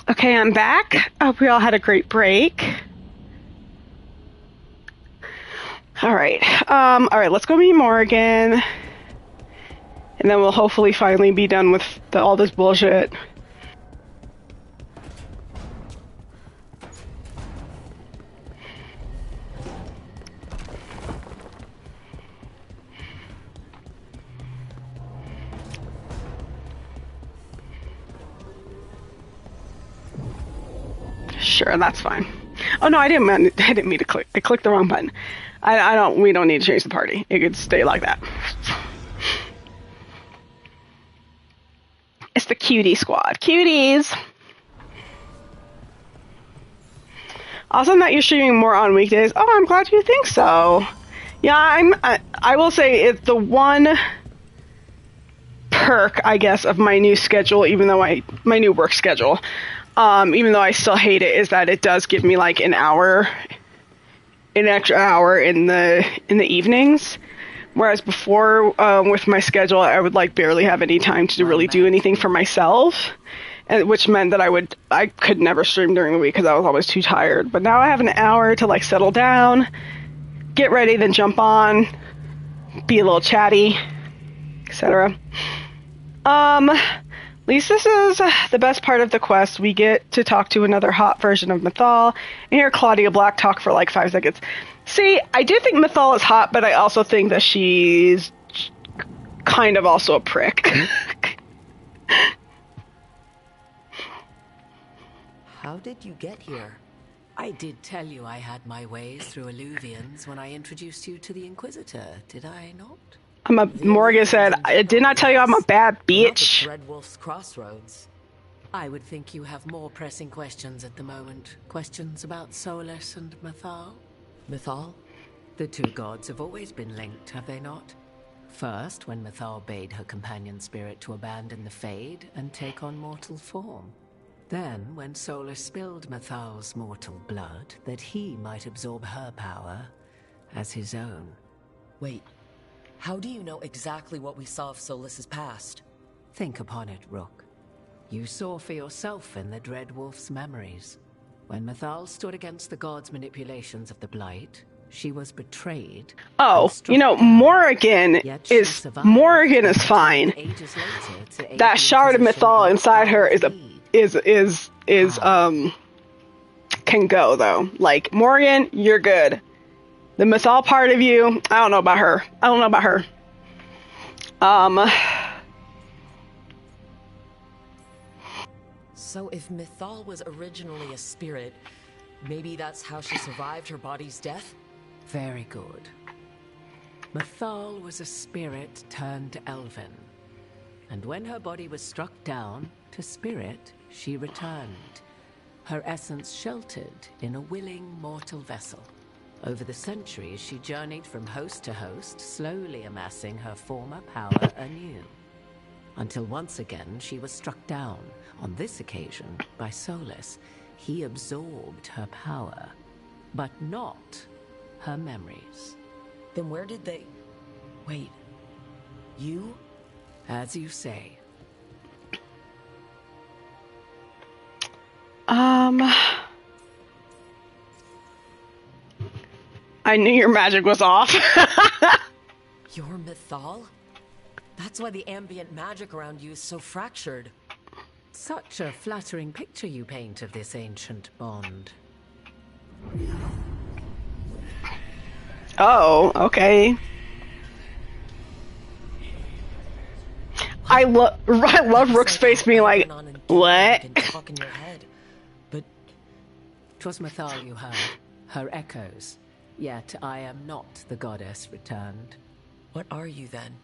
Okay, I'm back. I hope we all had a great break. All right, let's go meet Morrigan, and then we'll hopefully finally be done with all this bullshit. Sure, that's fine. Oh no, I didn't mean to click. I clicked the wrong button. We don't need to change the party. It could stay like that. It's the cutie squad. Cuties! Awesome that you're streaming more on weekdays. Oh, I'm glad you think so. Yeah, I will say it's the one perk, I guess, of my new schedule, even though my new work schedule. Even though I still hate it, is that it does give me like an extra hour in the evenings. Whereas before, with my schedule, I would like barely have any time to really do anything for myself, and which meant that I could never stream during the week because I was always too tired. But now I have an hour to like settle down, get ready, then jump on, be a little chatty, etc. At least this is the best part of the quest. We get to talk to another hot version of Mythal and hear Claudia Black talk for like 5 seconds. See, I do think Mythal is hot, but I also think that she's kind of also a prick. How did you get here? I did tell you I had my ways through Illuvians when I introduced you to the Inquisitor, did I not? Morrigan said, I did not tell you I'm a bad bitch. Red Wolf's Crossroads. I would think you have more pressing questions at the moment. Questions about Solas and Mythal? Mythal? The two gods have always been linked, have they not? First, when Mythal bade her companion spirit to abandon the Fade and take on mortal form. Then, when Solas spilled Mythal's mortal blood, that he might absorb her power as his own. Wait. How do you know exactly what we saw of Solas's past? Think upon it, Rook. You saw for yourself in the Dread Wolf's memories. When Mythal stood against the gods' manipulations of the Blight, she was betrayed. Oh, you know, Morrigan is fine. That shard of Mythal inside her can go though. Like, Morrigan, you're good. The Mythal part of you, I don't know about her. So if Mythal was originally a spirit, maybe that's how she survived her body's death? Very good. Mythal was a spirit turned elven. And when her body was struck down, to spirit, she returned. Her essence sheltered in a willing mortal vessel. Over the centuries, she journeyed from host to host, slowly amassing her former power anew. Until once again, she was struck down, on this occasion, by Solas. He absorbed her power, but not her memories. Then where did they... Wait, you? As you say. I knew your magic was off. You're Mythal? That's why the ambient magic around you is so fractured. Such a flattering picture you paint of this ancient bond. Oh, okay. I love Rook's face being like, what? But 'twas Mythal you heard, her echoes. Yet I am not the goddess returned. What are you then?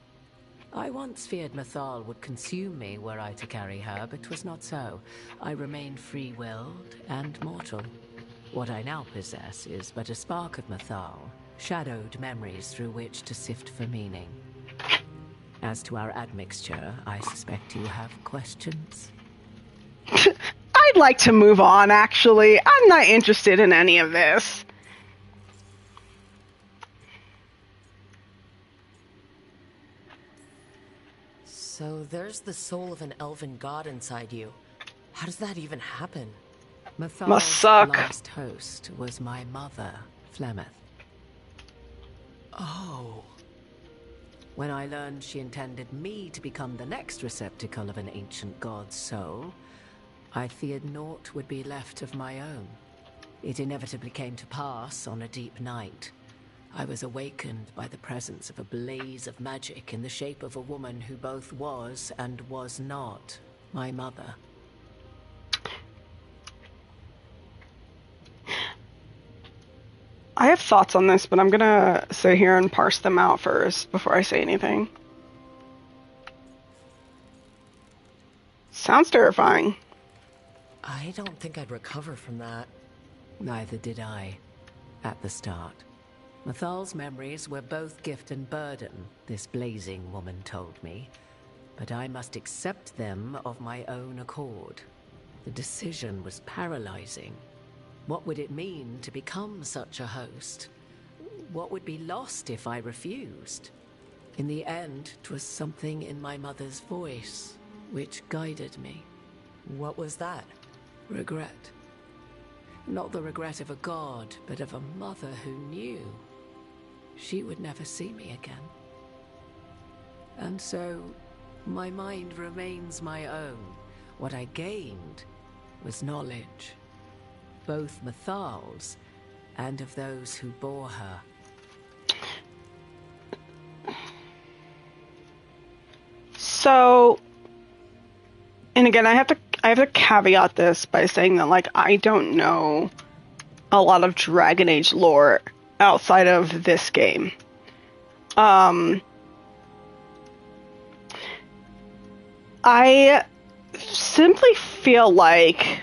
I once feared Mythal would consume me were I to carry her, but 'twas not so. I remain free-willed and mortal. What I now possess is but a spark of Mythal, shadowed memories through which to sift for meaning. As to our admixture, I suspect you have questions. I'd like to move on, actually. I'm not interested in any of this. So there's the soul of an elven god inside you. How does that even happen? Must Mythal's suck. last host was my mother, Flemeth. Oh. When I learned she intended me to become the next receptacle of an ancient god's soul, I feared naught would be left of my own. It inevitably came to pass on a deep night. I was awakened by the presence of a blaze of magic in the shape of a woman who both was and was not my mother. I have thoughts on this, but I'm gonna sit here and parse them out first before I say anything. Sounds terrifying. I don't think I'd recover from that. Neither did I, at the start. Mythal's memories were both gift and burden, this blazing woman told me. But I must accept them of my own accord. The decision was paralyzing. What would it mean to become such a host? What would be lost if I refused? In the end, 'twas something in my mother's voice which guided me. What was that? Regret. Not the regret of a god, but of a mother who knew she would never see me again. And so, my mind remains my own. What I gained was knowledge, both Mythal's and of those who bore her. So, and again, I have to caveat this by saying that, like, I don't know a lot of Dragon Age lore outside of this game. I simply feel like,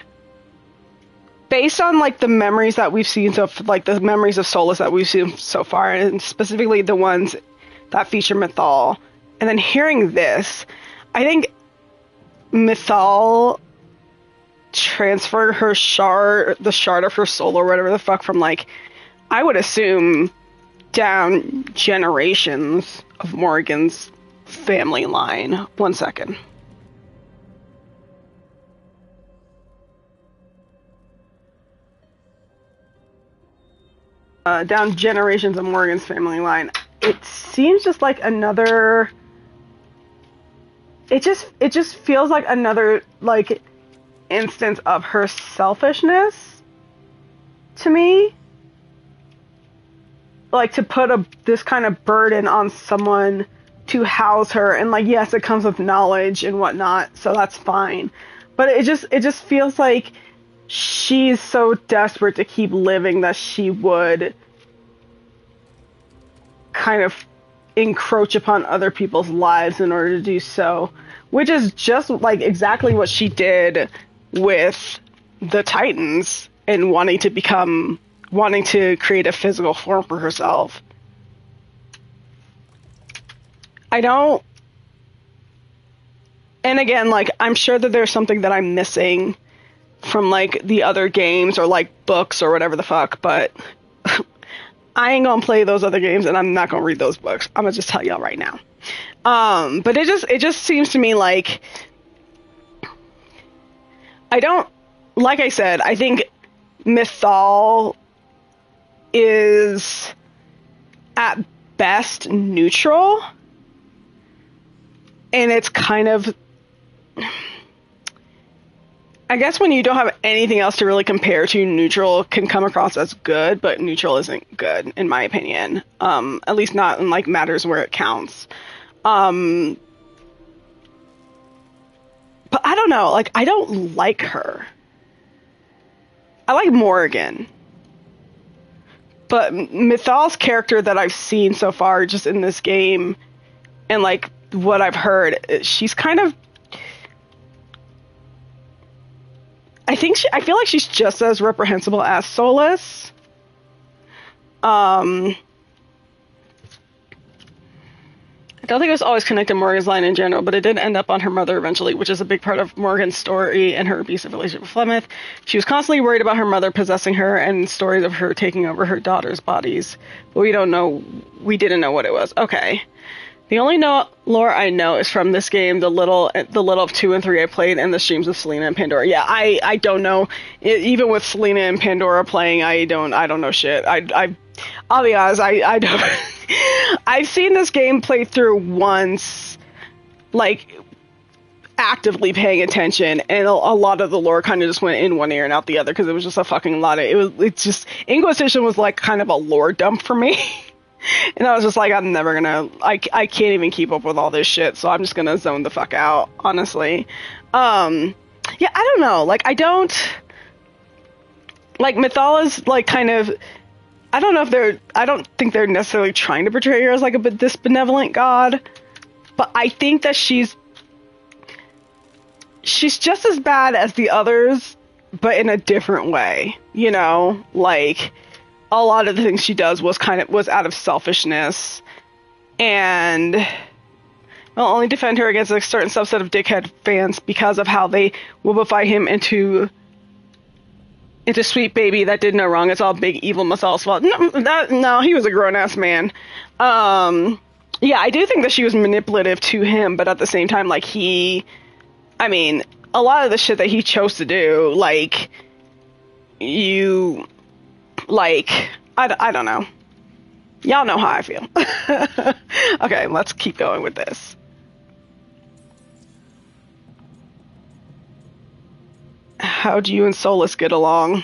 based on, like, the memories that we've seen, like, the memories of Solas that we've seen so far, and specifically the ones that feature Mythal, and then hearing this, I think Mythal transferred her the shard of her soul or whatever the fuck from, like, I would assume down generations of Morrigan's family line. 1 second. Down generations of Morrigan's family line. It seems just like another... It just feels like another, like, instance of her selfishness to me. Like, to put this kind of burden on someone to house her, and, like, yes, it comes with knowledge and whatnot, so that's fine. But it just feels like she's so desperate to keep living that she would kind of encroach upon other people's lives in order to do so, which is just, like, exactly what she did with the Titans and wanting to create a physical form for herself. And again, like, I'm sure that there's something that I'm missing from, like, the other games or, like, books or whatever the fuck, but I ain't gonna play those other games and I'm not gonna read those books. I'm gonna just tell y'all right now. But it just seems to me like, like I said, I think Mythal is at best neutral, and it's kind of, I guess when you don't have anything else to really compare to, neutral can come across as good, but neutral isn't good, in my opinion. At least not in, like, matters where it counts. But I don't know, like, I don't like her. I like Morrigan. But Mythal's character that I've seen so far just in this game, and, like, what I've heard, she's kind of, I feel like she's just as reprehensible as Solas. I don't think it was always connected to Morrigan's line in general, but it did end up on her mother eventually, which is a big part of Morrigan's story and her abusive relationship with Flemeth. She was constantly worried about her mother possessing her and stories of her taking over her daughter's bodies. But we didn't know what it was. Okay. The only lore I know is from this game, the little of 2 and 3 I played, and the streams of Selena and Pandora. Yeah, I don't know. Even with Selena and Pandora playing, I don't know shit. I'll be honest, I don't. I've seen this game played through once, like actively paying attention, and a lot of the lore kind of just went in one ear and out the other because it was just a fucking lot of. It's just Inquisition was like kind of a lore dump for me. And I was just like, I'm never gonna, I can't even keep up with all this shit, so I'm just gonna zone the fuck out, honestly. Yeah, I don't know, like, I don't Mythala's, like, kind of, I don't think they're necessarily trying to portray her as, like, this benevolent god, but I think that she's just as bad as the others, but in a different way, you know, like, a lot of the things she does was out of selfishness, and will only defend her against a certain subset of dickhead fans because of how they whoopify him into sweet baby that did no wrong. It's all big evil Masal's fault. No, he was a grown ass man. Yeah, I do think that she was manipulative to him, but at the same time, like a lot of the shit that he chose to do, like I don't know. Y'all know how I feel. Okay, let's keep going with this. How do you and Solas get along?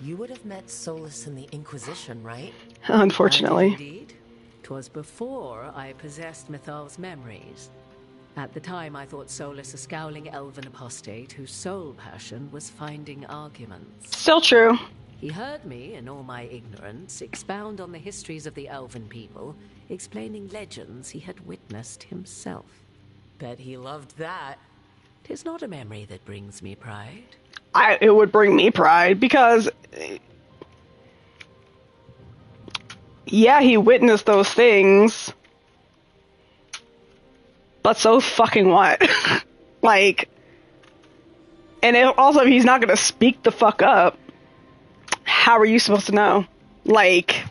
You would have met Solas in the Inquisition, right? Unfortunately. Indeed. 'Twas before I possessed Mythal's memories. At the time, I thought Solas a scowling elven apostate whose sole passion was finding arguments. Still true. He heard me, in all my ignorance, expound on the histories of the elven people, explaining legends he had witnessed himself. Bet he loved that. 'Tis not a memory that brings me pride. It would bring me pride, because yeah, he witnessed those things, but so fucking what? Like, and also, if he's not gonna speak the fuck up, how are you supposed to know? Like,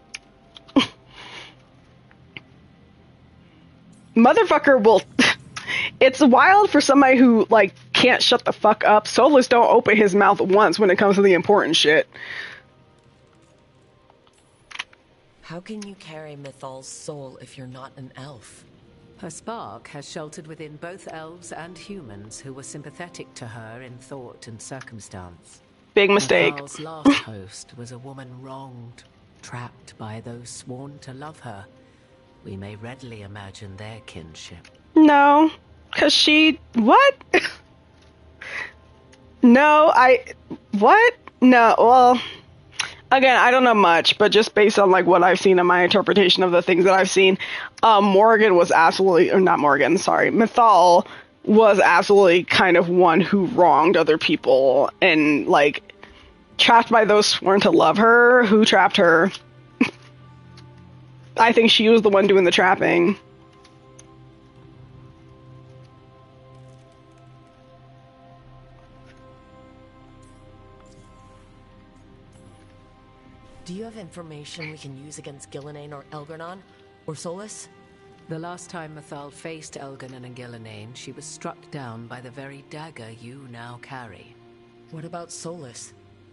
motherfucker will. It's wild for somebody who, like, can't shut the fuck up. Solas don't open his mouth once when it comes to the important shit. How can you carry Mythal's soul if you're not an elf? Her spark has sheltered within both elves and humans who were sympathetic to her in thought and circumstance. Big mistake. Mythal's last host was a woman wronged, trapped by those sworn to love her. We may readily imagine their kinship. No, because what? No, what? No, well, again, I don't know much, but just based on, like, what I've seen and my interpretation of the things that I've seen, Morrigan was absolutely, or not Morrigan, sorry, Mythal was absolutely kind of one who wronged other people, and, like, trapped by those sworn to love her. Who trapped her? I think she was the one doing the trapping. Do you have information we can use against Gillenane or Elgar'nan? Or Solas? The last time Mythal faced Elgar'nan and Gillenane, she was struck down by the very dagger you now carry. What about Solas?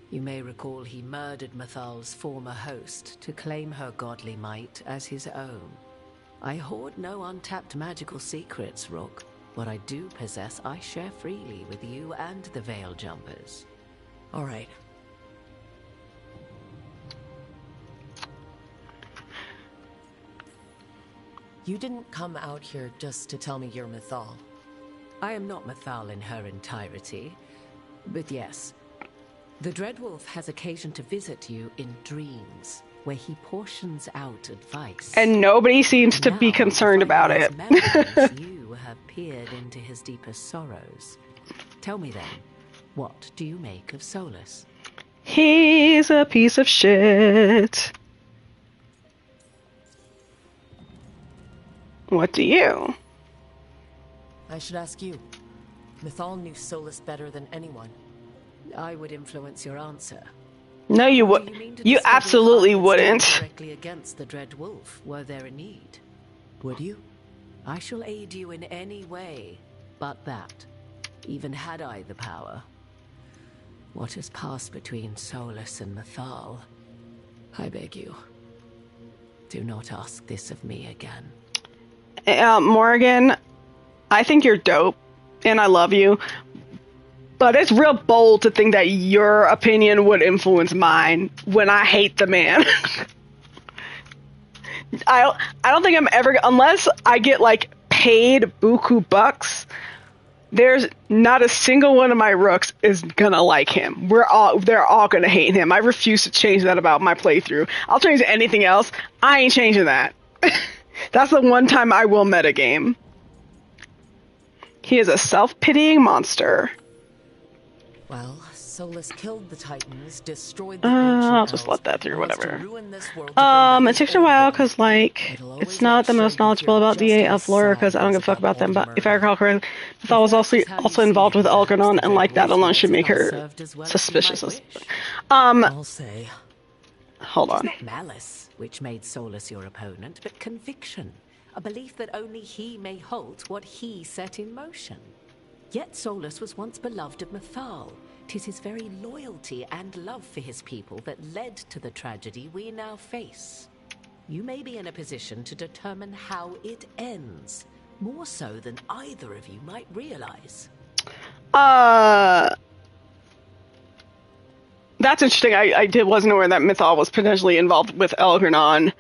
You may recall he murdered Mythal's former host to claim her godly might as his own. I hoard no untapped magical secrets, Rook. What I do possess, I share freely with you and the Veil Jumpers. All right. You didn't come out here just to tell me you're Mythal. I am not Mythal in her entirety, but yes. The Dreadwolf has occasion to visit you in dreams, where he portions out advice. And nobody seems to be concerned about it. You have peered into his deepest sorrows. Tell me then, what do you make of Solas? He's a piece of shit. What do you? I should ask you. Mythal knew Solas better than anyone. I would influence your answer. No, you would. You absolutely wouldn't. Directly against the Dread Wolf, were there a need? Would you? I shall aid you in any way but that, even had I the power. What has passed between Solas and Mythal, I beg you, do not ask this of me again. Morrigan, I think you're dope, and I love you, but it's real bold to think that your opinion would influence mine when I hate the man. I don't think I'm ever, unless I get like paid buku bucks, there's not a single one of my rooks is gonna like him. They're all gonna hate him. I refuse to change that about my playthrough. I'll change anything else. I ain't changing that. That's the one time I will metagame. He is a self-pitying monster. Well, Solas killed the Titans, destroyed the I'll just let that through, whatever. It takes a while because, like, it's not the most knowledgeable about DA elf lore because I don't give a fuck about them, but if I recall correctly, Mythal was also involved with Algernon, and, like, that alone should make her suspicious. I'll say. Hold on. Not malice which made Solas your opponent, but conviction. A belief that only he may halt what he set in motion. Yet Solas was once beloved of Mythal. 'Tis his very loyalty and love for his people that led to the tragedy we now face. You may be in a position to determine how it ends, more so than either of you might realize. That's interesting. I wasn't aware that Mythal was potentially involved with Algernon.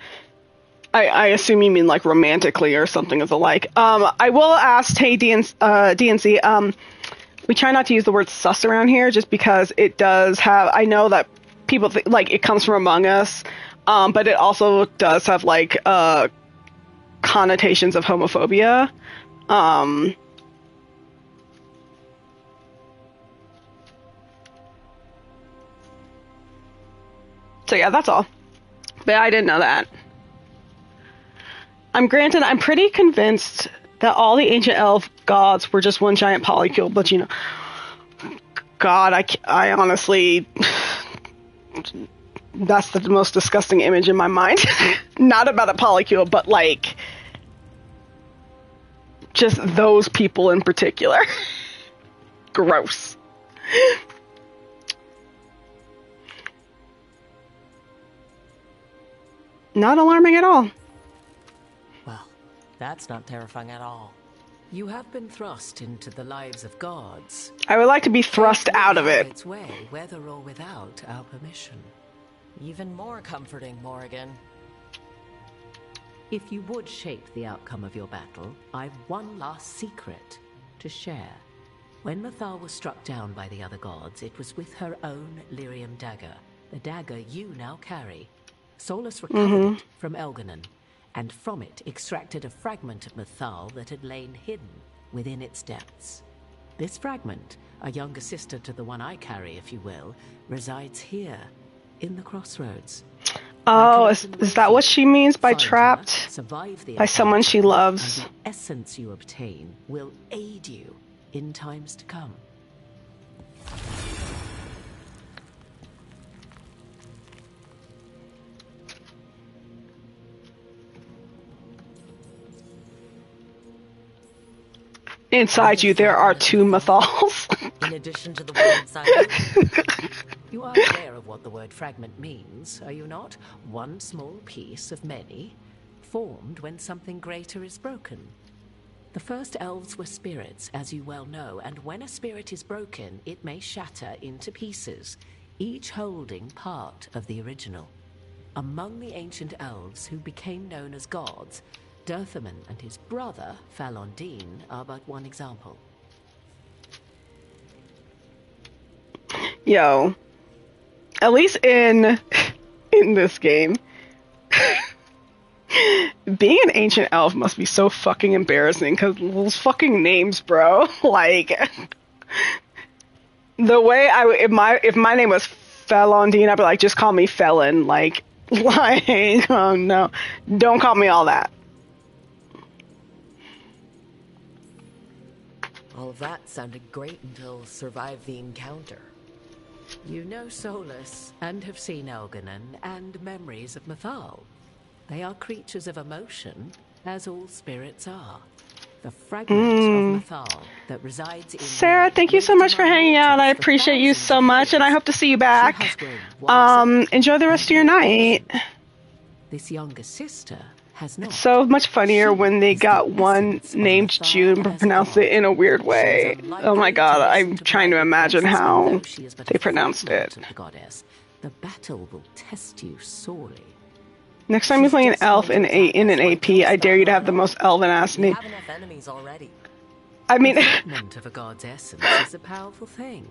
I assume you mean like romantically or something of the like. I will ask, hey, DNC, we try not to use the word sus around here just because it does have, I know that people think, like, it comes from Among Us, but it also does have, like, connotations of homophobia. So yeah, that's all. But I didn't know that. I'm pretty convinced that all the ancient elf gods were just one giant polycule, but you know, God, I honestly, that's the most disgusting image in my mind. Not about a polycule, but like, just those people in particular. Gross. Not alarming at all. Well, that's not terrifying at all. You have been thrust into the lives of gods. I would like to be thrust out of it. Its way, whether or without our permission. Even more comforting, Morrigan. If you would shape the outcome of your battle, I've one last secret to share. When Mythal was struck down by the other gods, it was with her own lyrium dagger, the dagger you now carry. Solas recovered it from Algernon, and from it extracted a fragment of Mythal that had lain hidden within its depths. This fragment, a younger sister to the one I carry, if you will, resides here, in the crossroads. Oh, is that what she means by trapped? By someone she loves? And the essence you obtain will aid you in times to come. Inside you, there are two Mythals. In addition to the one inside you. You are aware of what the word fragment means, are you not? One small piece of many, formed when something greater is broken. The first elves were spirits, as you well know, and when a spirit is broken, it may shatter into pieces, each holding part of the original. Among the ancient elves who became known as gods, Dirthaman and his brother, Falondine, are but one example. Yo, at least in this game, being an ancient elf must be so fucking embarrassing because those fucking names, bro. Like, the way if my name was Falondine, I'd be like, just call me Felon. Like, oh no, don't call me all that. All of that sounded great until survive the encounter. You know Solas, and have seen Algernon, and memories of Mythal. They are creatures of emotion, as all spirits are. The fragment of Mythal that resides in Sarah, thank you so much for hanging out. I appreciate you so much, and I hope to see you back. Enjoy the rest of your night. This younger sister has not. It's so much funnier when they got one named June but pronounced it in a weird way. Oh my god, I'm trying to imagine how they pronounced it. The battle will test you sorely. Next time you play an elf in an AP, I dare you to have the most elven-ass name. have enough enemies already. I mean... The fragment of a god's essence is a powerful thing.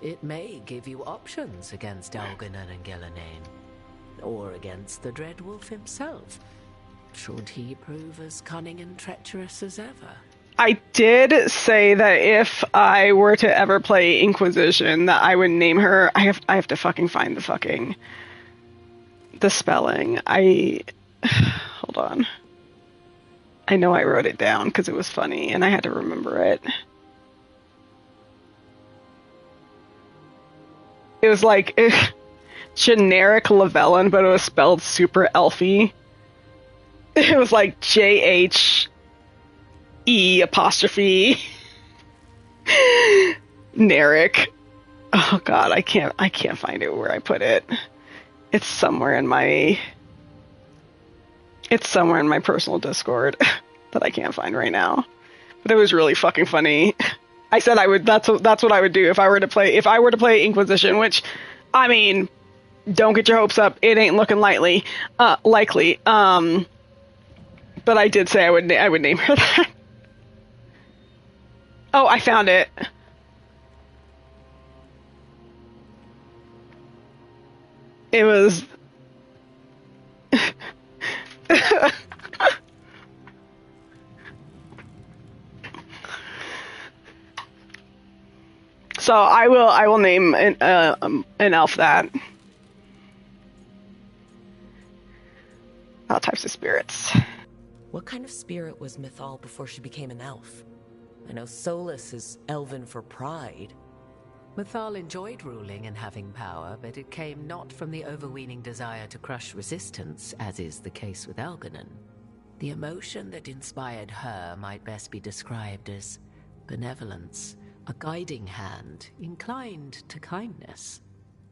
It may give you options against Algernon and Gillenane, or against the Dreadwolf himself, should he prove as cunning and treacherous as ever. I did say that if I were to ever play Inquisition, that I would name her... I have to fucking find the spelling. Hold on. I know I wrote it down because it was funny and I had to remember it. It was like generic Lavellen, but it was spelled super elfy. It was like JHE apostrophe Narek. Oh god, I can't find it where I put it. It's somewhere in my personal Discord that I can't find right now. But it was really fucking funny. I said I would. That's what I would do if I were to play Inquisition. Which, I mean, don't get your hopes up. It ain't looking likely. But I did say I would name her that. Oh, I found it. It was... So I will name an elf that. All types of spirits. What kind of spirit was Mythal before she became an elf? I know Solas is elven for pride. Mythal enjoyed ruling and having power, but it came not from the overweening desire to crush resistance, as is the case with Algernon. The emotion that inspired her might best be described as benevolence, a guiding hand, inclined to kindness.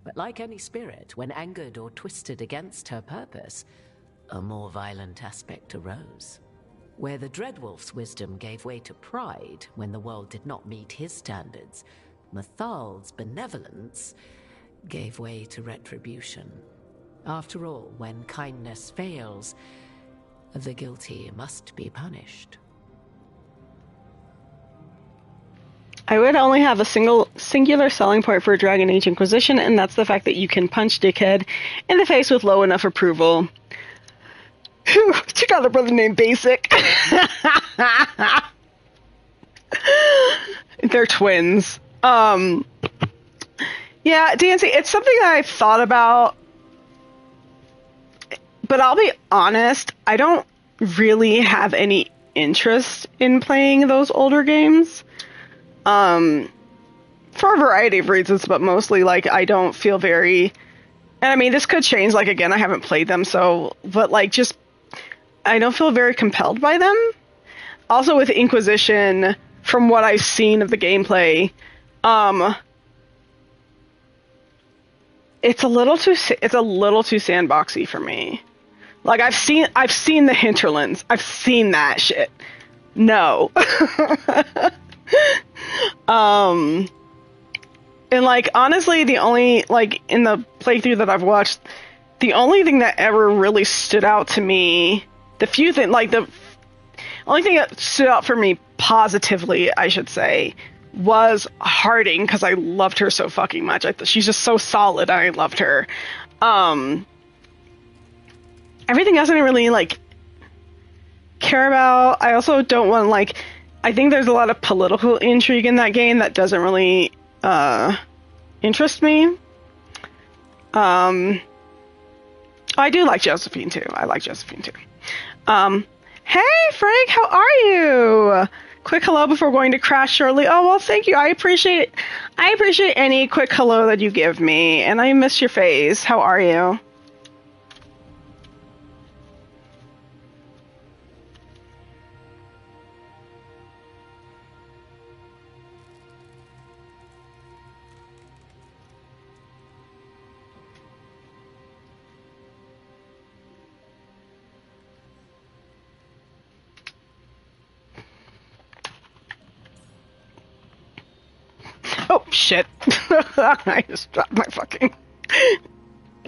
But like any spirit, when angered or twisted against her purpose, a more violent aspect arose. Where the Dreadwolf's wisdom gave way to pride when the world did not meet his standards, Mythal's benevolence gave way to retribution. After all, when kindness fails, the guilty must be punished. I would only have a singular selling point for Dragon Age Inquisition, and that's the fact that you can punch Dickhead in the face with low enough approval. Check out the brother named Basic. They're twins. Yeah, Dancy, it's something that I've thought about, but I'll be honest, I don't really have any interest in playing those older games. For a variety of reasons, but mostly, like, I don't feel very... And, I mean, this could change, like, again, I haven't played them, so... But, like, just... I don't feel very compelled by them. Also, with Inquisition, from what I've seen of the gameplay, it's a little too sandboxy for me. Like, I've seen the hinterlands. I've seen that shit. No. And, like, honestly, the only, like, in the playthrough that I've watched, the only thing that ever really stood out to me, the only thing that stood out for me positively, I should say, was Harding, because I loved her so fucking much. She's just so solid, and I loved her. Everything else I didn't really, like, care about. I also don't want, like... I think there's a lot of political intrigue in that game that doesn't really interest me. I do like Josephine too. Hey Frank, how are you? Quick hello before going to crash shortly. Oh well, thank you. I appreciate any quick hello that you give me, and I miss your face. How are you? Shit. I just dropped my fucking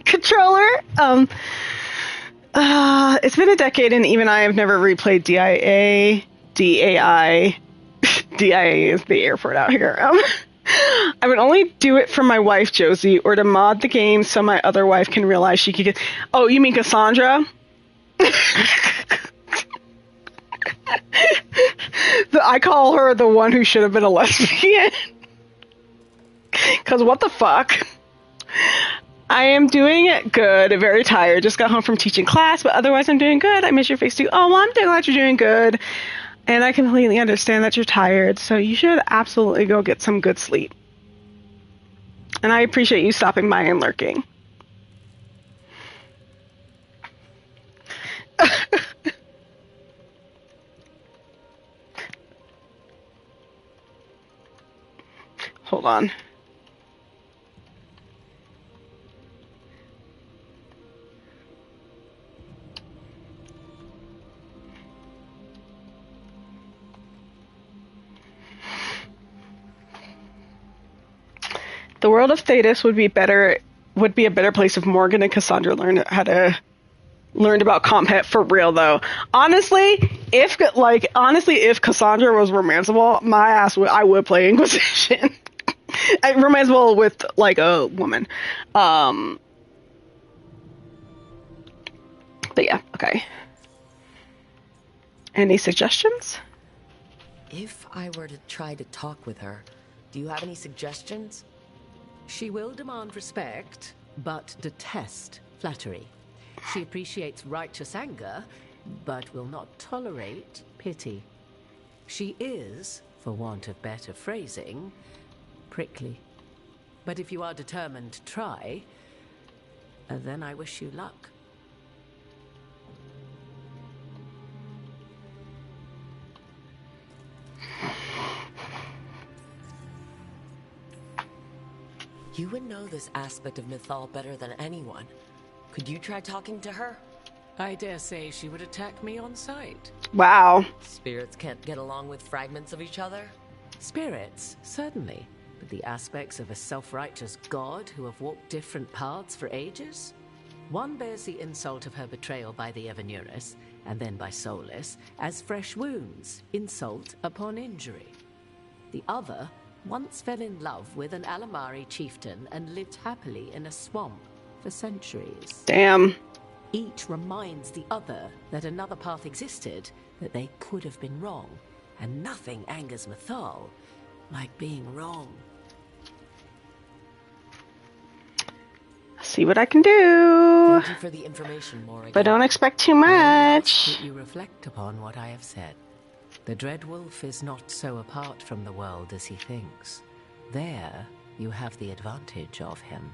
controller. It's been a decade, and even I have never replayed DIA. DAI. DIA is the airport out here. I would only do it for my wife, Josie, or to mod the game so my other wife can realize she could get... Oh, you mean Cassandra? I call her the one who should have been a lesbian. Because what the fuck? I am doing good, very tired. Just got home from teaching class, but otherwise I'm doing good. I miss your face too. Oh, well, I'm glad you're doing good. And I completely understand that you're tired, so you should absolutely go get some good sleep. And I appreciate you stopping by and lurking. Hold on. The world of Thetis would be a better place if Morrigan and Cassandra learned about combat for real though. Honestly, if Cassandra was romanceable, my ass I would play Inquisition. Romanceable with like a woman. But yeah, okay. Any suggestions? If I were to try to talk with her, do you have any suggestions? She will demand respect, but detest flattery. She appreciates righteous anger, but will not tolerate pity. She is, for want of better phrasing, prickly. But if you are determined to try, then I wish you luck. You would know this aspect of Mythal better than anyone. Could you try talking to her? I dare say she would attack me on sight. Wow. Spirits can't get along with fragments of each other? Spirits, certainly. But the aspects of a self-righteous god who have walked different paths for ages? One bears the insult of her betrayal by the Evanurus, and then by Solas, as fresh wounds, insult upon injury. The other once fell in love with an Alamari chieftain and lived happily in a swamp for centuries. Damn. Each reminds the other that another path existed, that they could have been wrong, and nothing angers Mythal like being wrong. See what I can do. Thank you for the information, Morrigan. But don't expect too I much. ask that you reflect upon what I have said. The Dread Wolf is not so apart from the world as he thinks. There, you have the advantage of him.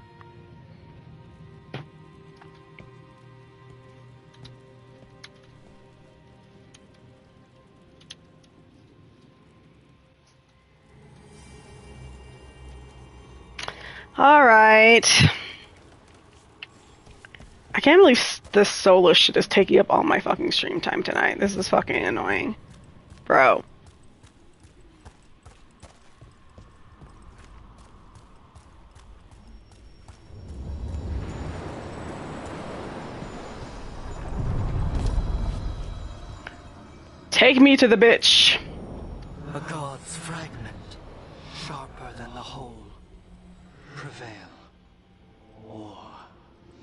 All right. I can't believe this Solas shit is taking up all my fucking stream time tonight. This is fucking annoying. Bro. Take me to the bitch. A god's fragment, sharper than the whole. Prevail, or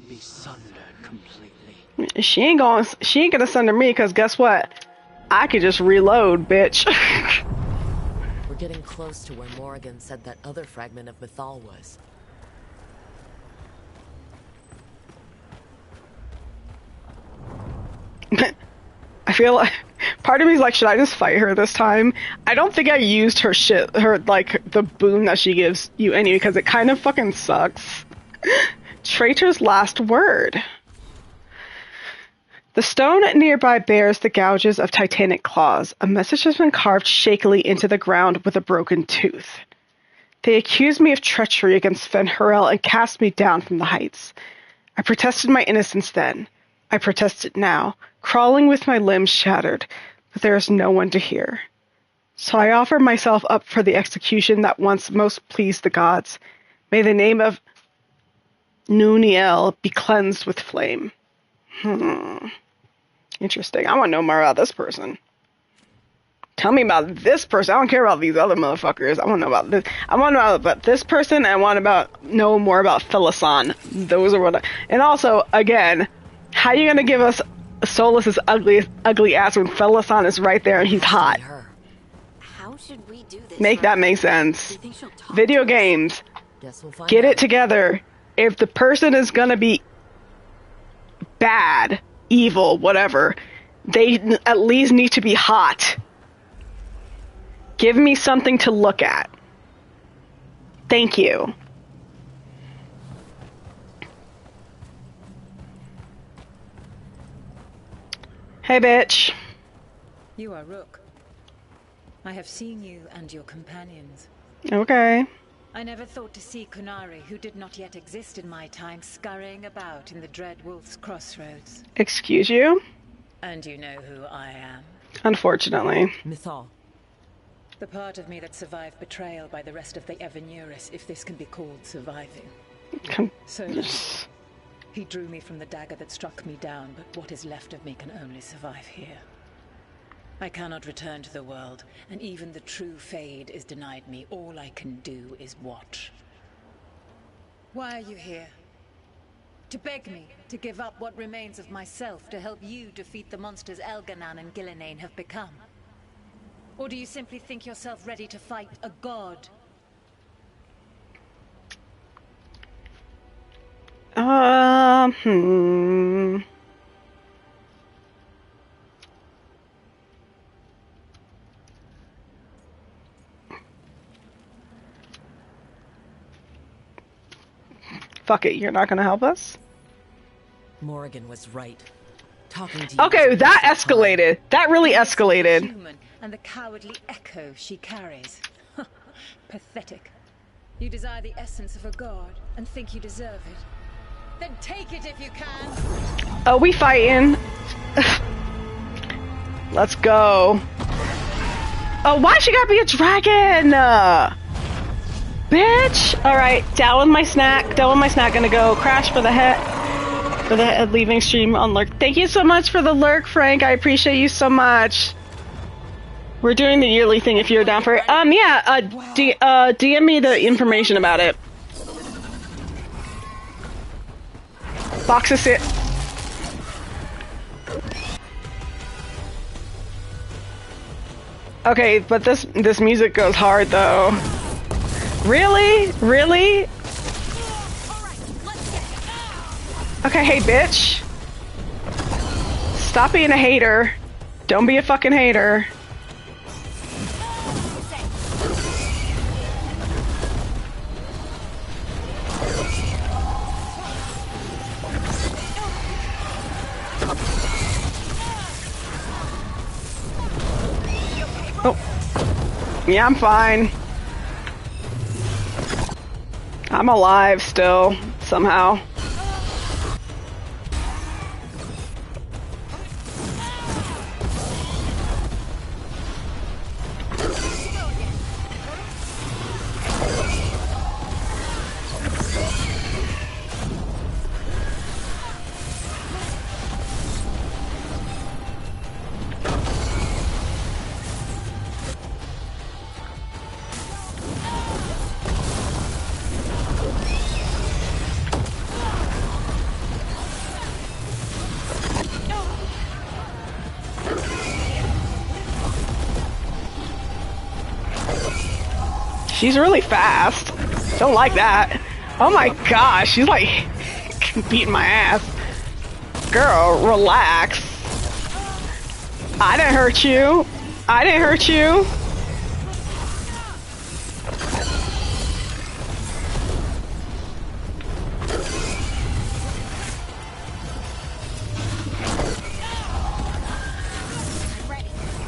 be sundered completely. She ain't gonna sunder me, cause guess what? I could just reload, bitch. We're getting close to where Morrigan said that other fragment of Mythal was. I feel like part of me is like, should I just fight her this time? I don't think I used her like the boon that she gives you anyway, because it kind of fucking sucks. Traitor's last word. The stone nearby bears the gouges of titanic claws. A message has been carved shakily into the ground with a broken tooth. They accused me of treachery against Fen Harel and cast me down from the heights. I protested my innocence then. I protest it now, crawling with my limbs shattered, but there is no one to hear. So I offer myself up for the execution that once most pleased the gods. May the name of Nuniel be cleansed with flame. Interesting. I want to know more about this person. Tell me about this person. I don't care about these other motherfuckers. I want to know about this. I want to know about this person. And I want to know more about Philoson. Those are what. And also, again, how are you gonna give us Solas' ugly ass when Philoson is right there and he's hot? How should we do this? Make that make sense. Video games. Guess we'll find Get out. it together. If the person is gonna be bad, evil, whatever, they at least need to be hot. Give me something to look at. Thank you. Hey, bitch. You are Rook. I have seen you and your companions. Okay. I never thought to see Kunari, who did not yet exist in my time, scurrying about in the Dread Wolf's crossroads. Excuse you? And you know who I am. Unfortunately. Mythal. The part of me that survived betrayal by the rest of the Evanuris, if this can be called surviving. Solas. He drew me from the dagger that struck me down, but what is left of me can only survive here. I cannot return to the world, and even the true Fade is denied me. All I can do is watch. Why are you here? To beg me to give up what remains of myself to help you defeat the monsters Elganan and Gillinane have become? Or do you simply think yourself ready to fight a god? Fuck it, you're not gonna help us? Morrigan was right. Talking to you. Okay, that escalated. That really escalated. Human and the cowardly echo she carries. Pathetic. You desire the essence of a god and think you deserve it. Then take it if you can. Oh, we fighting. Let's go. Oh, why she gotta be a dragon? Bitch! Alright, down with my snack. Down with my snack. Gonna go crash for the head. For the head leaving stream on lurk. Thank you so much for the lurk, Frank. I appreciate you so much. We're doing the yearly thing if you're down for it. Yeah, DM me the information about it. Box of it. Okay, but this music goes hard though. Really? Really? Okay, hey bitch. Stop being a hater. Don't be a fucking hater. Oh. Yeah, I'm fine. I'm alive still, somehow. She's really fast. Don't like that. Oh my gosh, she's like beating my ass. Girl, relax. I didn't hurt you. I didn't hurt you.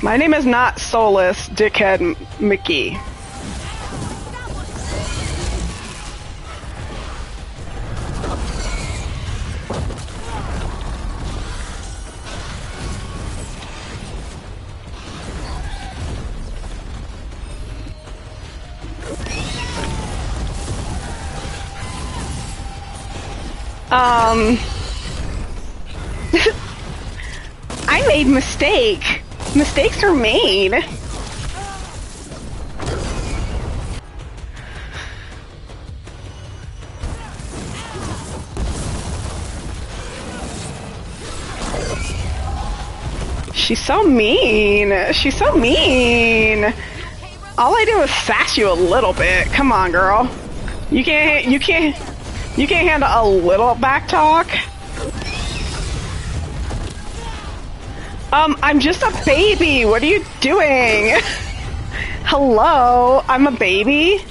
My name is not Solas, dickhead Mickey. I made mistake. Mistakes are made. She's so mean. She's so mean. All I did was sass you a little bit. Come on, girl. You can't handle a little back talk. I'm just a baby. What are you doing? Hello, I'm a baby.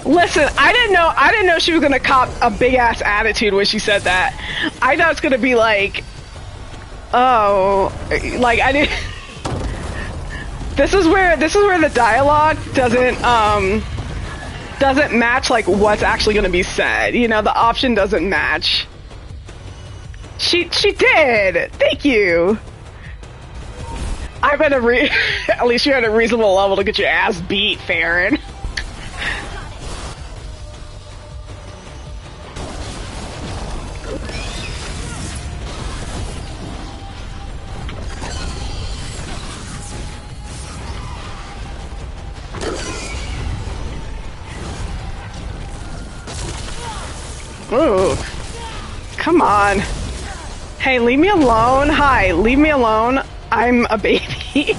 Listen, I didn't know she was gonna cop a big ass attitude when she said that. I thought it's gonna be like, oh, like I didn't. This is where the dialogue doesn't match like what's actually gonna be said. You know, the option doesn't match. She did. Thank you. I'm at at least you're at a reasonable level to get your ass beat, Farron. Ooh. Come on. Hey, leave me alone. Hi, leave me alone. I'm a baby.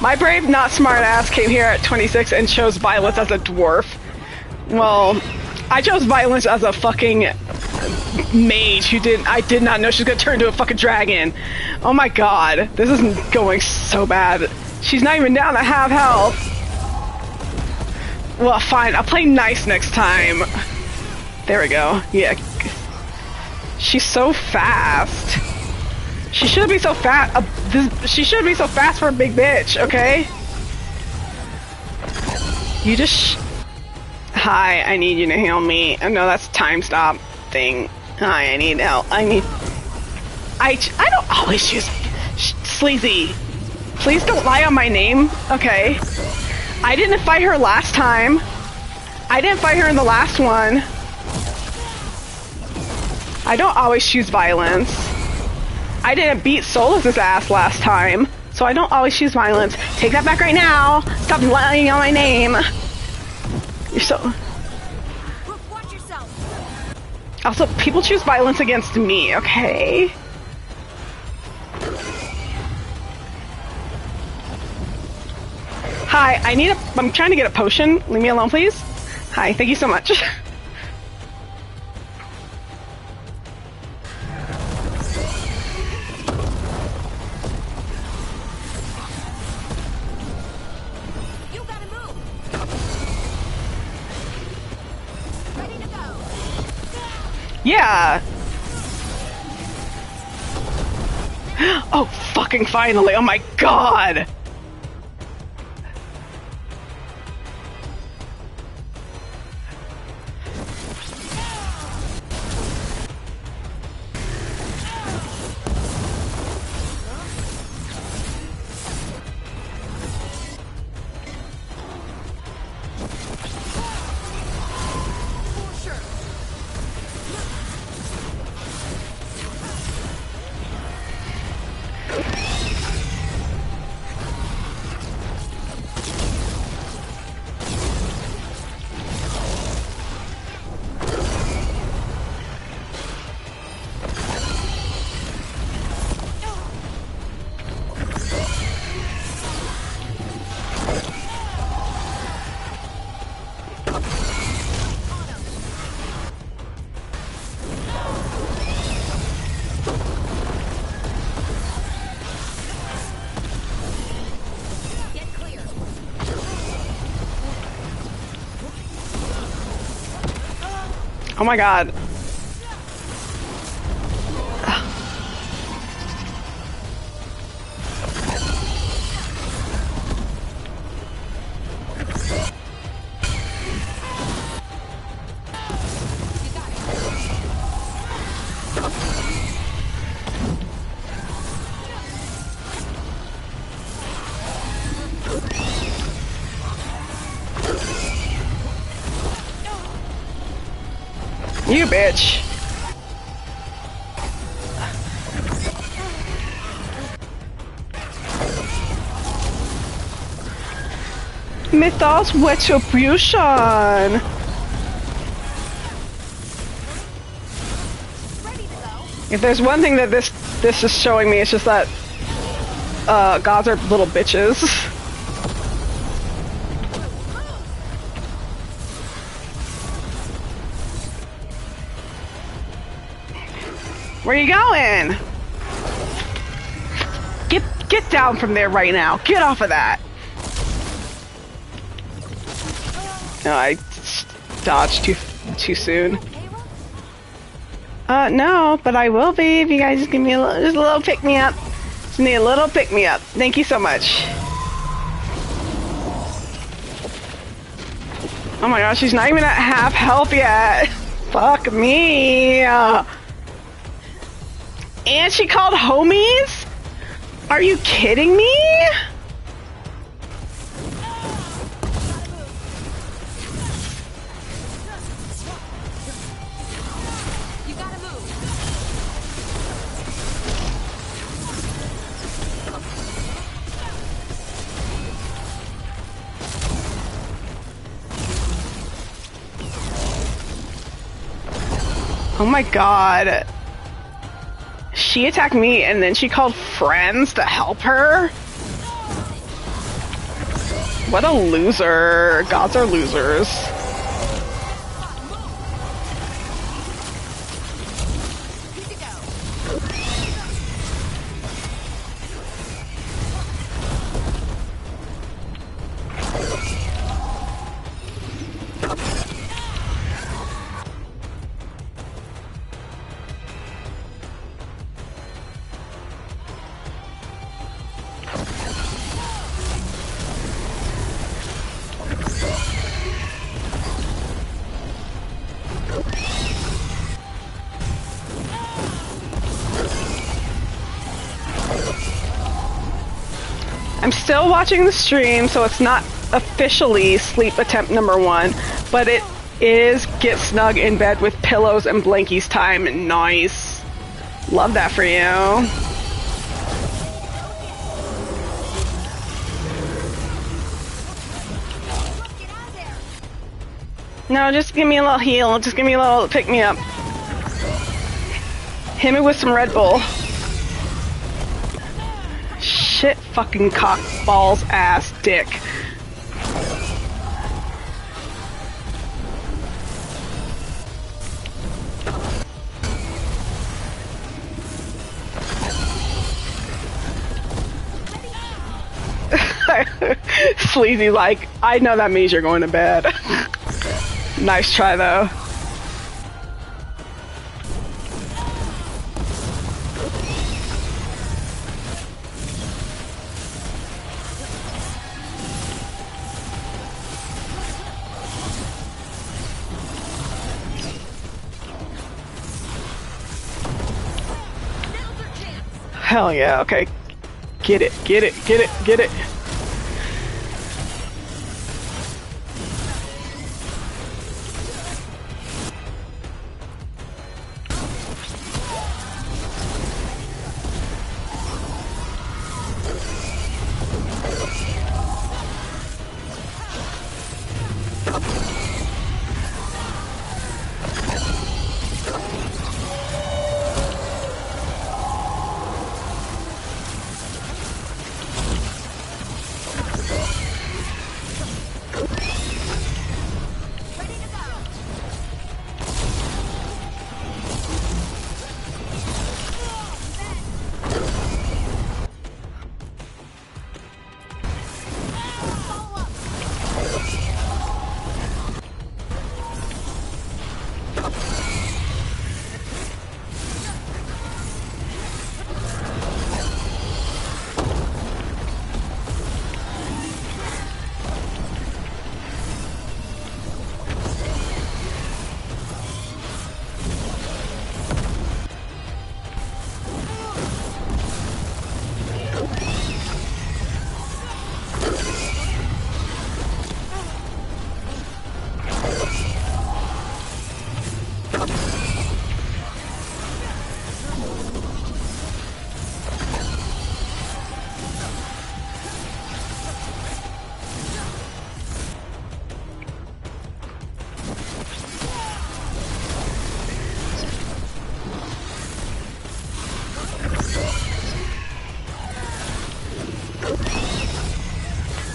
My brave, not smart ass came here at 26 and chose violence as a dwarf. Well, I chose violence as a fucking mage I did not know she was gonna turn into a fucking dragon. Oh my god. This is going so bad. She's not even down to half health. Well, fine. I'll play nice next time. There we go. Yeah. She's so fast. She shouldn't be so fast. She shouldn't be so fast for a big bitch, okay? You just... Hi, I need you to heal me. Oh, no, that's time stop thing. Hi, I need help. I don't always use... Sleazy. Please don't lie on my name, okay? I didn't fight her last time. I didn't fight her in the last one. I don't always choose violence. I didn't beat Solas' ass last time, so I don't always choose violence. Take that back right now. Stop lying on my name. You're so... Rook, watch yourself. Also, people choose violence against me, okay? Hi, I'm trying to get a potion. Leave me alone, please. Hi, thank you so much. You gotta move. Ready to go. Yeah. Oh, fucking finally. Oh my god. Oh my god. You bitch. Mythos retribution. If there's one thing that this is showing me, it's just that gods are little bitches. Where are you going? Get down from there right now. Get off of that. No, I dodged too soon. No, but I will be if you guys just give me just a little pick me up. Just need a little pick me up. Thank you so much. Oh my gosh, she's not even at half health yet. Fuck me. And she called homies? Are you kidding me? You gotta move. Oh my god. She attacked me and then she called friends to help her? What a loser. Gods are losers. I'm still watching the stream, so it's not officially sleep attempt number 1, but it is get snug in bed with pillows and blankies time. Nice. Love that for you. No, just give me a little heal. Just give me a little pick me up. Hit me with some Red Bull. Shit, fucking cock, balls, ass, dick. Sleazy like, I know that means you're going to bed. Nice try though. Hell yeah, okay. Get it, get it, get it, get it.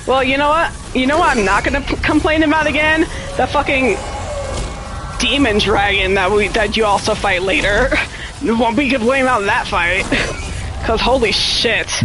Well, you know what? You know what I'm not gonna complain about again? The fucking demon dragon that you also fight later. Won't be complaining about that fight. Cause holy shit.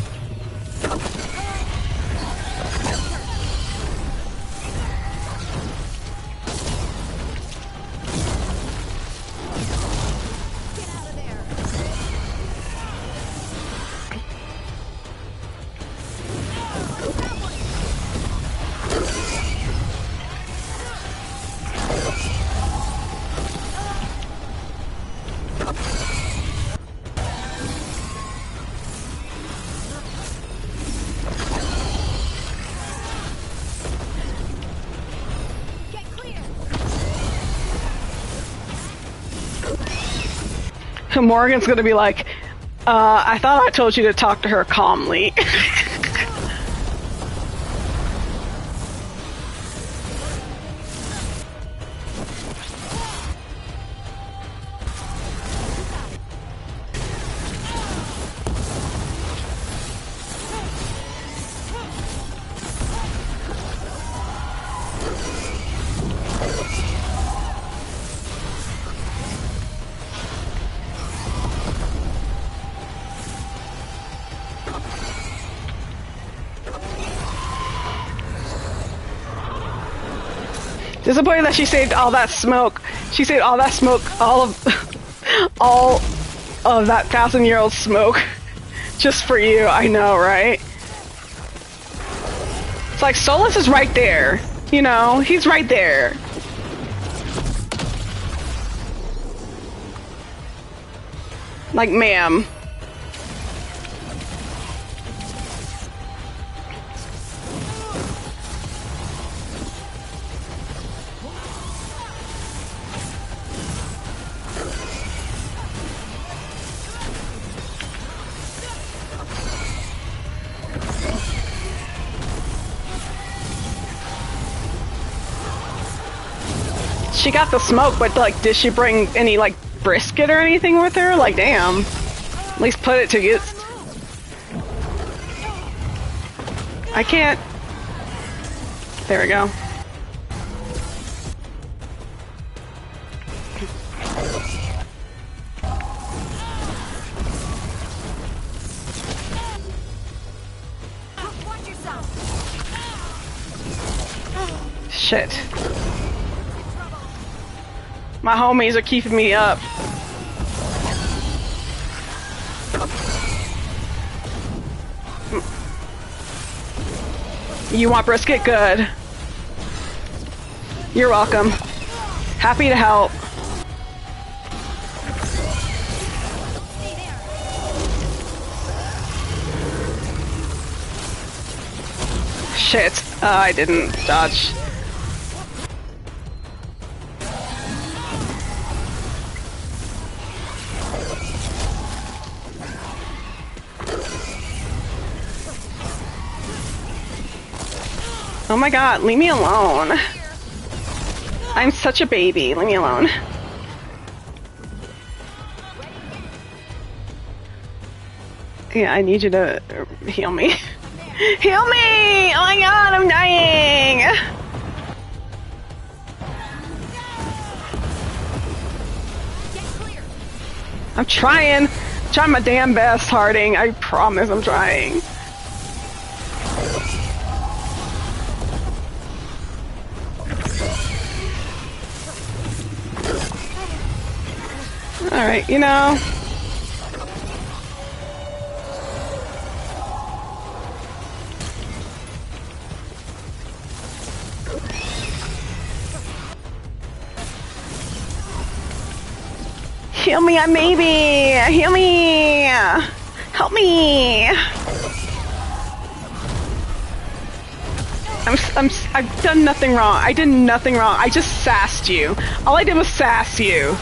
Morrigan's gonna be like, I thought I told you to talk to her calmly. Disappointed that she saved all that smoke. She saved all that smoke, all of that 1,000-year-old smoke, just for you. I know, right? It's like Solas is right there. You know, he's right there. Like, ma'am. She got the smoke, but like, did she bring any like brisket or anything with her? Like, damn. At least put it to use. I can't. There we go. Shit. My homies are keeping me up. You want brisket? Good. You're welcome. Happy to help. Shit. I didn't dodge. Oh my god, leave me alone. I'm such a baby, leave me alone. Yeah, I need you to heal me. Heal me! Oh my god, I'm dying! I'm trying my damn best, Harding. I promise I'm trying. Alright, you know. Heal me, I'm maybe! Heal me! Help me! I've done nothing wrong. I did nothing wrong. I just sassed you. All I did was sass you.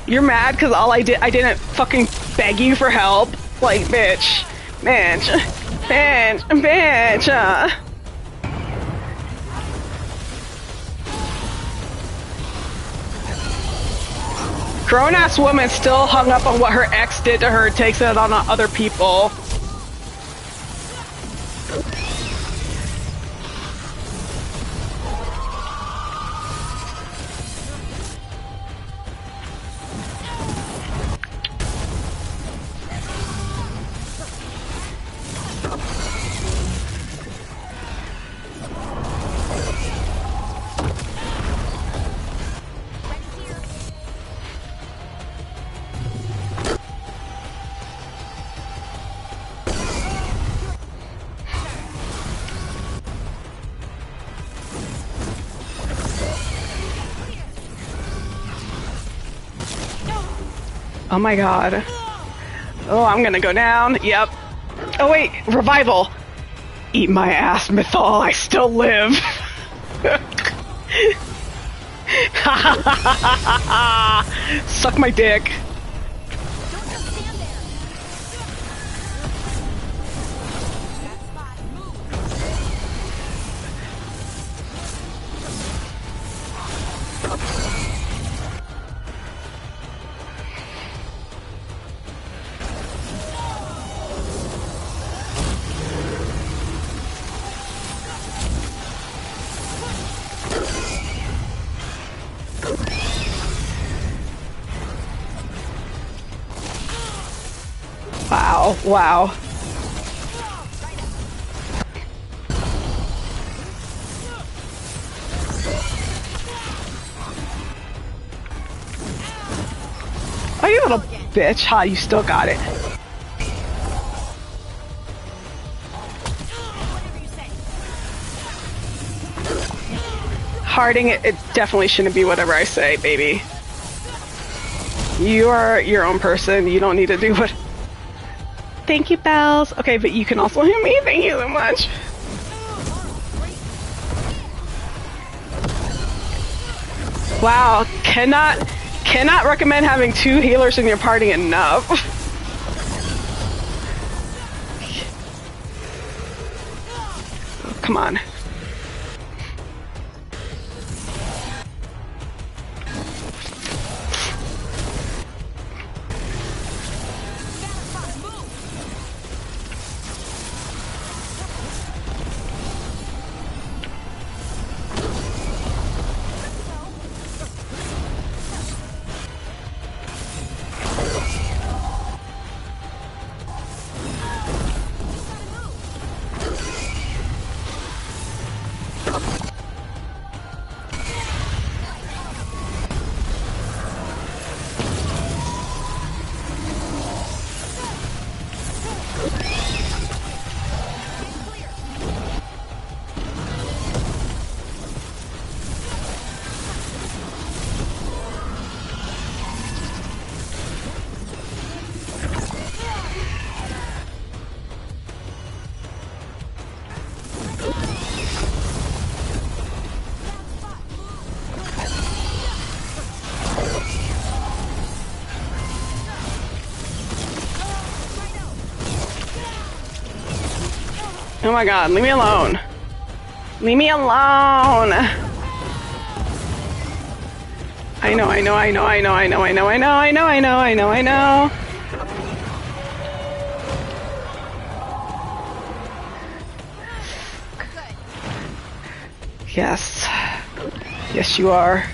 You're mad because I didn't fucking beg you for help? Like, bitch. Man. Bitch. Grown-ass woman still hung up on what her ex did to her, takes it on other people. Oh my god. Oh, I'm gonna go down. Yep. Oh wait, revival. Eat my ass, Mythal, I still live. Suck my dick. Wow. Oh, you little bitch. Ha, you still got it. Harding, it definitely shouldn't be whatever I say, baby. You are your own person. You don't need to do what... Thank you, Bells. Okay, but you can also hear me. Thank you so much. Wow, cannot recommend having 2 healers in your party enough. Come on. Oh my god, leave me alone. Leave me alone. I know. Yes. Yes, you are.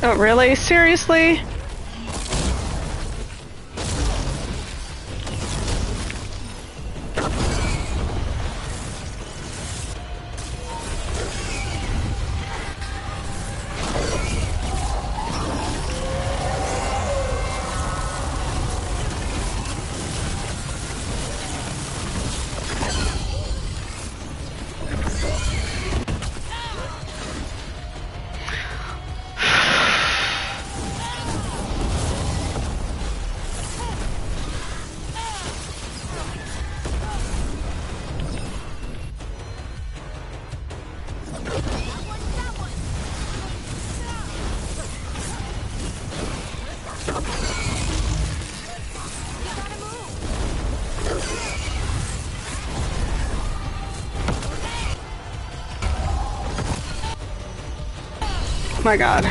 Oh, really? Seriously? my god.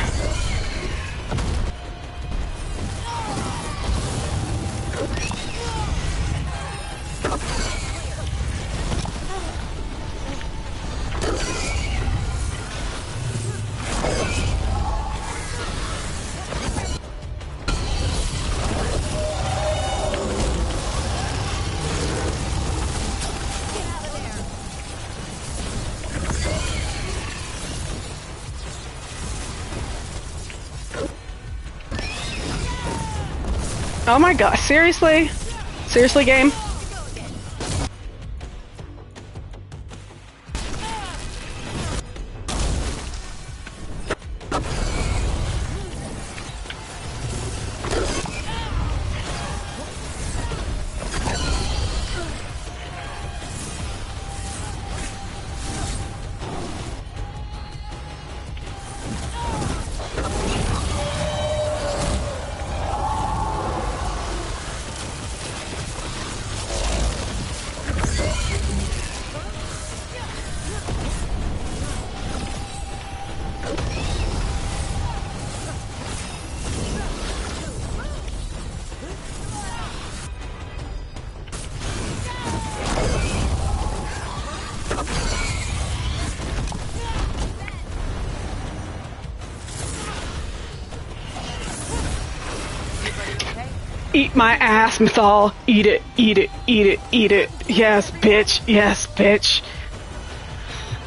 Oh my god, seriously? Seriously, game? Eat my ass, Mythal. Eat it, eat it, eat it, eat it. Yes, bitch. Yes, bitch.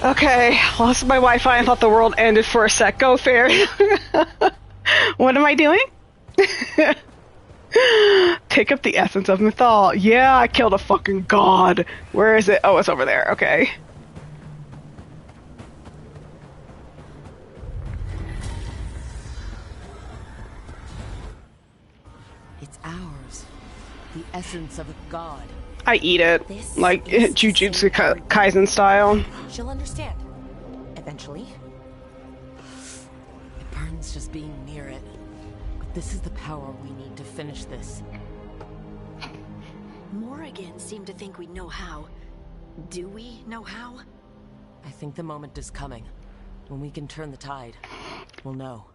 Okay, lost my Wi-Fi and thought the world ended for a sec. Go, Fairy. What am I doing? Take up the essence of Mythal. Yeah, I killed a fucking god. Where is it? Oh, it's over there. Okay. It's ours. The essence of a god. I eat it. This Like, is Jujutsu Kaisen style. She'll understand. Eventually. It burns just being near it. But this is the power we need to finish this. Morrigan seemed to think we'd know how. Do we know how? I think the moment is coming. When we can turn the tide, we'll know.